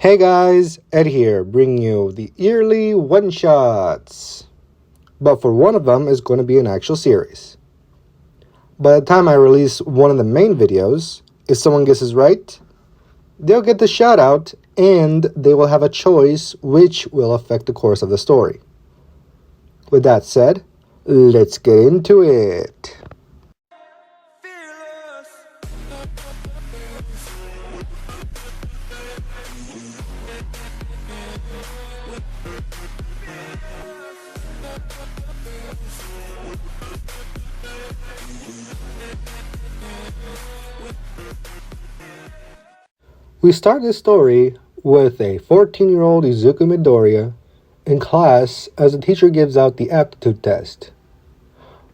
Hey guys, Ed here, bringing you the yearly one-shots. But for one of them is going to be an actual series. By the time I release one of the main videos, if someone guesses right, they'll get the shout out and they will have a choice which will affect the course of the story. With that said, let's get into it. We start this story with a 14-year-old Izuku Midoriya in class as the teacher gives out the aptitude test.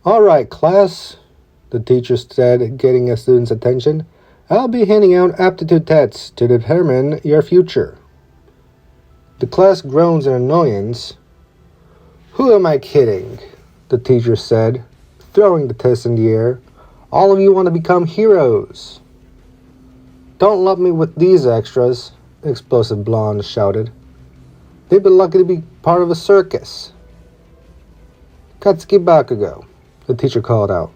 "Alright, class," the teacher said, getting a student's attention. "I'll be handing out aptitude tests to determine your future." The class groans in annoyance. "Who am I kidding?" the teacher said, throwing the test in the air. "All of you want to become heroes." "Don't lump me with these extras," Explosive Blonde shouted. "They'd be lucky to be part of a circus." "Katsuki Bakugo," the teacher called out.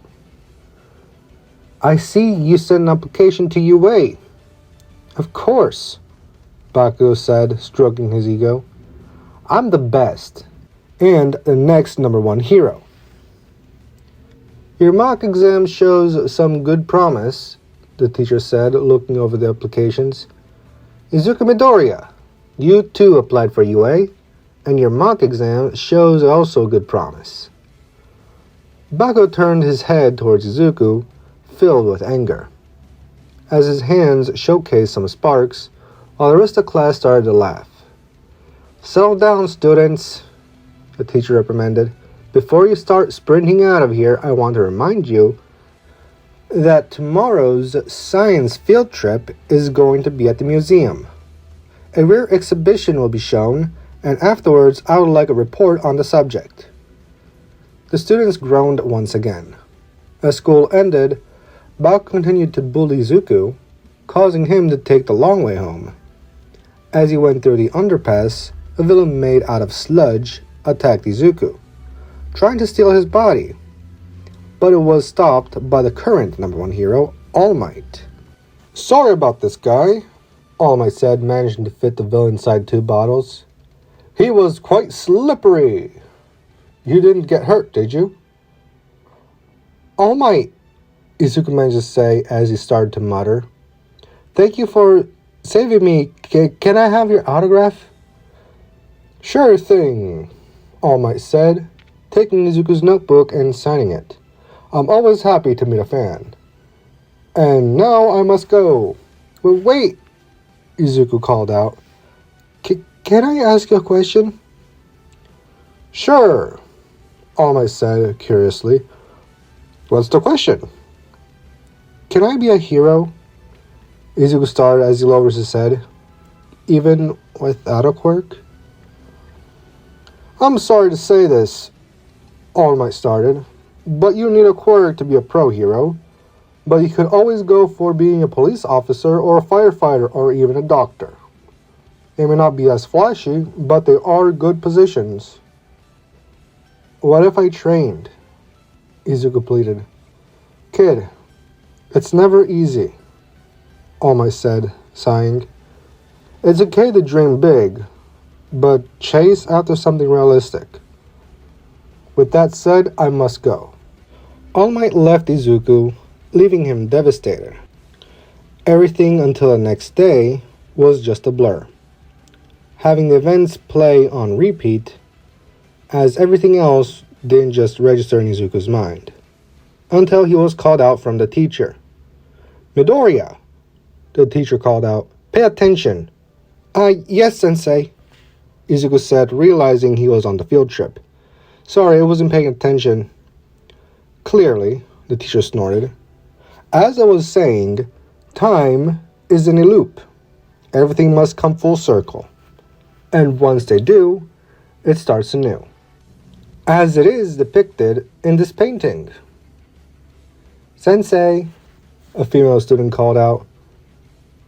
"I see you sent an application to UA." "Of course," Bakugo said, stroking his ego. "I'm the best, and the next #1 hero." "Your mock exam shows some good promise," the teacher said, looking over the applications. "Izuku Midoriya, you too applied for UA, and your mock exam shows also good promise." Bakugo turned his head towards Izuku, filled with anger, as his hands showcased some sparks, while the rest of the class started to laugh. "Settle down, students," the teacher reprimanded. "Before you start sprinting out of here, I want to remind you that tomorrow's science field trip is going to be at the museum. A rare exhibition will be shown, and afterwards I would like a report on the subject." The students groaned once again. As school ended, Bakugo continued to bully Izuku, causing him to take the long way home. As he went through the underpass, a villain made out of sludge attacked Izuku, trying to steal his body, but it was stopped by the current #1 hero, All Might. "Sorry about this guy," All Might said, managing to fit the villain inside 2 bottles. "He was quite slippery. You didn't get hurt, did you?" "All Might," Izuku managed to say as he started to mutter. "Thank you for saving me. Can I have your autograph?" "Sure thing," All Might said, taking Izuku's notebook and signing it. "I'm always happy to meet a fan. And now I must go." "Well, wait," Izuku called out. Can I ask you a question?" "Sure," All Might said curiously. "What's the question?" "Can I be a hero?" Izuku started as he lowers his head. "Even without a quirk?" "I'm sorry to say this," All Might started, "but you need a quirk to be a pro hero. But you could always go for being a police officer or a firefighter or even a doctor. They may not be as flashy, but they are good positions." "What if I trained?" Izuku pleaded. "Kid, it's never easy," All Might said, sighing. "It's okay to dream big, but chase after something realistic. With that said, I must go." All Might left Izuku, leaving him devastated. Everything until the next day was just a blur, having the events play on repeat, as everything else didn't just register in Izuku's mind, until he was called out from the teacher. "Midoriya," the teacher called out. "Pay attention." Yes, sensei," Izuku said, realizing he was on the field trip. "Sorry, I wasn't paying attention." "Clearly," the teacher snorted. "As I was saying, time is in a loop. Everything must come full circle. And once they do, it starts anew, as it is depicted in this painting." "Sensei," a female student called out.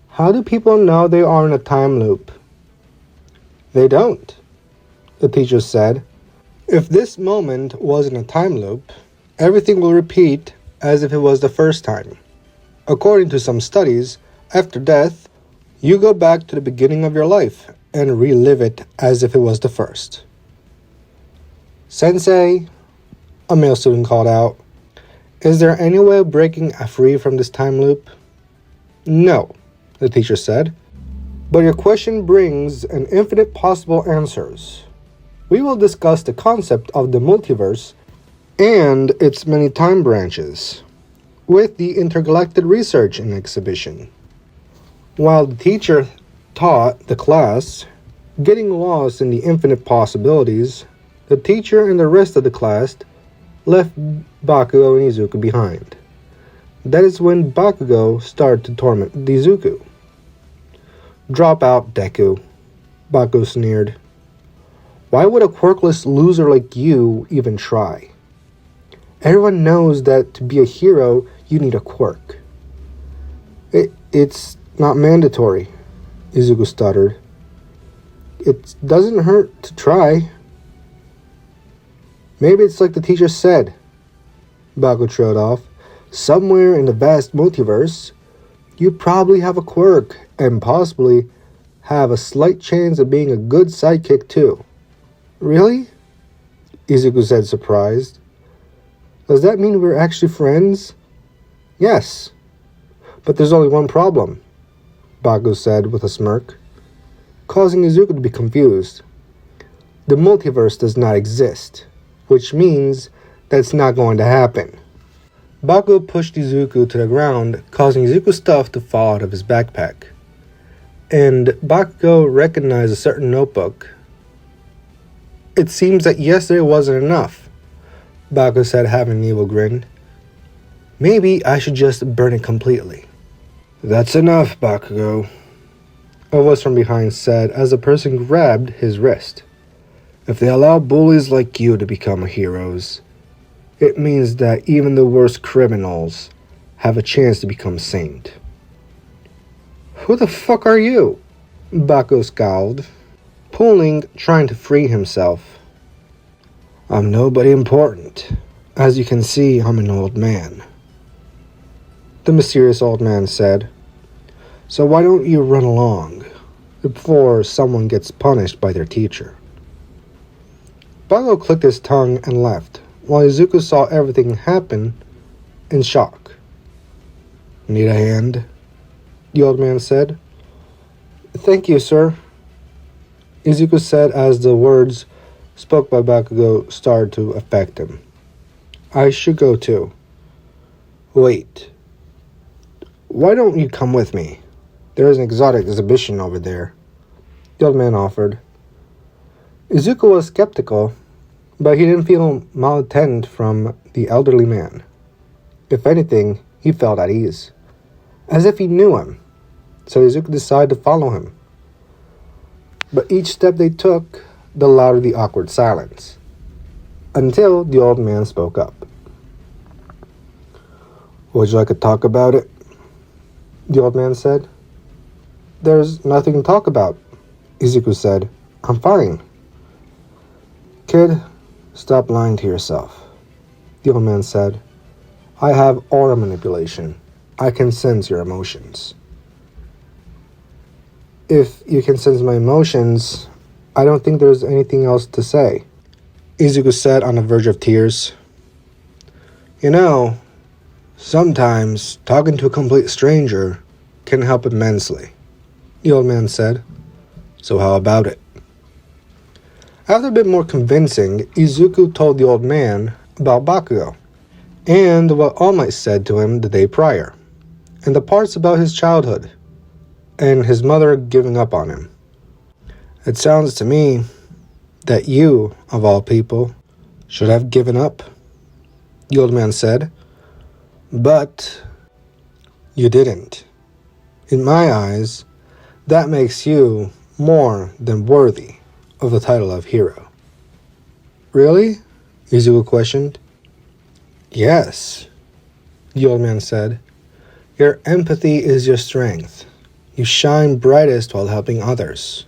"How do people know they are in a time loop?" They don't, the teacher said. If this moment wasn't a time loop, everything will repeat as if it was the first time. According to some studies, after death, you go back to the beginning of your life and relive it as if it was the first. Sensei, a male student called out, is there any way of breaking free from this time loop? No, the teacher said, but your question brings an infinite possible answers. We will discuss the concept of the multiverse and its many time branches with the intergalactic research in exhibition. While the teacher taught the class, getting lost in the infinite possibilities, the teacher and the rest of the class left Bakugo and Izuku behind. That is when Bakugo started to torment Izuku. Drop out, Deku, Bakugo sneered. Why would a quirkless loser like you even try? Everyone knows that to be a hero, you need a quirk. It's not mandatory, Izuku stuttered. It doesn't hurt to try. Maybe it's like the teacher said, Bakugo trailed off. Somewhere in the vast multiverse, you probably have a quirk and possibly have a slight chance of being a good sidekick too. Really? Izuku said, surprised. Does that mean we're actually friends? Yes. But there's only one problem, Bakugo said with a smirk, causing Izuku to be confused. The multiverse does not exist, which means that it's not going to happen. Bakugo pushed Izuku to the ground, causing Izuku's stuff to fall out of his backpack. And Bakugo recognized a certain notebook. It seems that yesterday wasn't enough, Bakugo said, having an evil grin. Maybe I should just burn it completely. That's enough, Bakugo, a voice from behind said as a person grabbed his wrist. If they allow bullies like you to become heroes, it means that even the worst criminals have a chance to become saint. Who the fuck are you? Bakugo scowled, trying to free himself. I'm nobody important. As you can see, I'm an old man, the mysterious old man said. So why don't you run along before someone gets punished by their teacher? Bakugo clicked his tongue and left, while Izuku saw everything happen in shock. Need a hand? The old man said. Thank you, sir, Izuku said as the words spoke by Bakugo started to affect him. I should go too. Wait. Why don't you come with me? There is an exotic exhibition over there, the old man offered. Izuku was skeptical, but he didn't feel malcontent from the elderly man. If anything, he felt at ease, as if he knew him, so Izuku decided to follow him. But each step they took, the louder the awkward silence, until the old man spoke up. Would you like to talk about it? The old man said. There's nothing to talk about, Izuku said. I'm fine. Kid, stop lying to yourself, the old man said. I have aura manipulation. I can sense your emotions. If you can sense my emotions, I don't think there's anything else to say, Izuku said on the verge of tears. You know, sometimes talking to a complete stranger can help immensely, the old man said. So how about it? After a bit more convincing, Izuku told the old man about Bakugo, and what All Might said to him the day prior, and the parts about his childhood, and his mother giving up on him. It sounds to me that you, of all people, should have given up, the old man said. But you didn't. In my eyes, that makes you more than worthy of the title of hero. Really? Izuku questioned. Yes, the old man said. Your empathy is your strength. You shine brightest while helping others.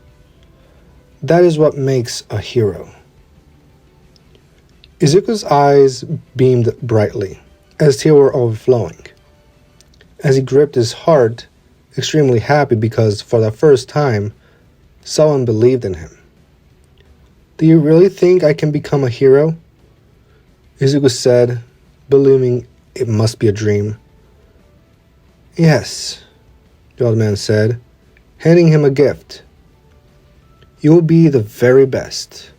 That is what makes a hero. Izuku's eyes beamed brightly, as tears were overflowing. As he gripped his heart, extremely happy because for the first time, someone believed in him. Do you really think I can become a hero? Izuku said, believing it must be a dream. Yes, the old man said, handing him a gift. You will be the very best,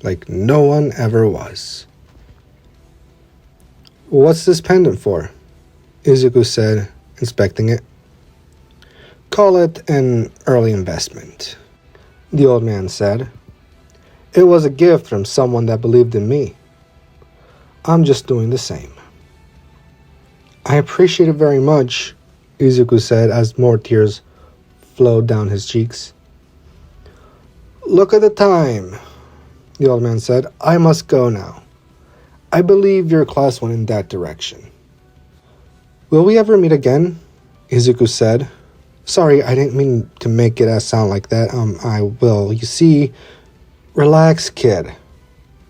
like no one ever was. What's this pendant for? Izuku said, inspecting it. Call it an early investment, the old man said. It was a gift from someone that believed in me. I'm just doing the same. I appreciate it very much, Izuku said as more tears flowed down his cheeks. Look at the time, the old man said. I must go now. I believe your class went in that direction. Will we ever meet again? Izuku said. Sorry, I didn't mean to make it sound like that. I will. You see, relax, kid.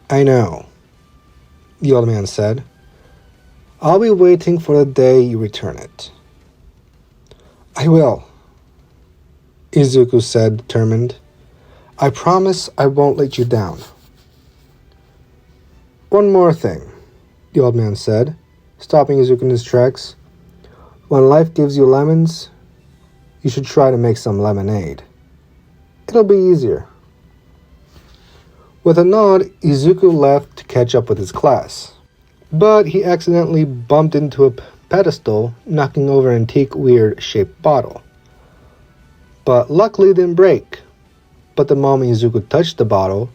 I know, the old man said. I'll be waiting for the day you return it. I will, Izuku said, determined. I promise I won't let you down. One more thing, the old man said, stopping Izuku in his tracks. When life gives you lemons, you should try to make some lemonade. It'll be easier. With a nod, Izuku left to catch up with his class. But he accidentally bumped into a pedestal, knocking over an antique weird-shaped bottle. But luckily it didn't break. But the moment Izuku touched the bottle,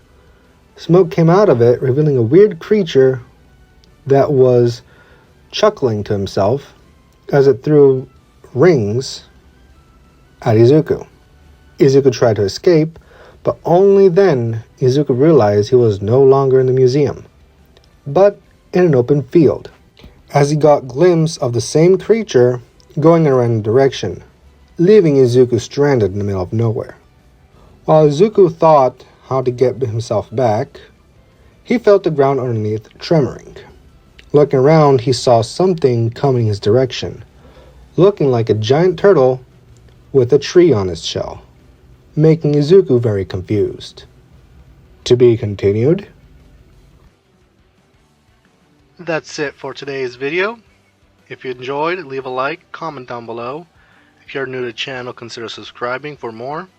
smoke came out of it, revealing a weird creature that was chuckling to himself as it threw rings at Izuku. Izuku tried to escape, but only then Izuku realized he was no longer in the museum, but in an open field, as he got a glimpse of the same creature going in a random direction, leaving Izuku stranded in the middle of nowhere. While Izuku thought how to get himself back, he felt the ground underneath tremoring. Looking around, he saw something coming his direction, looking like a giant turtle with a tree on its shell, making Izuku very confused. To be continued. That's it for today's video. If you enjoyed, leave a like, comment down below. If you're new to the channel, consider subscribing for more.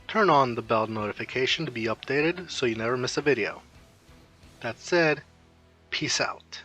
Turn on the bell notification to be updated so you never miss a video. That said, peace out.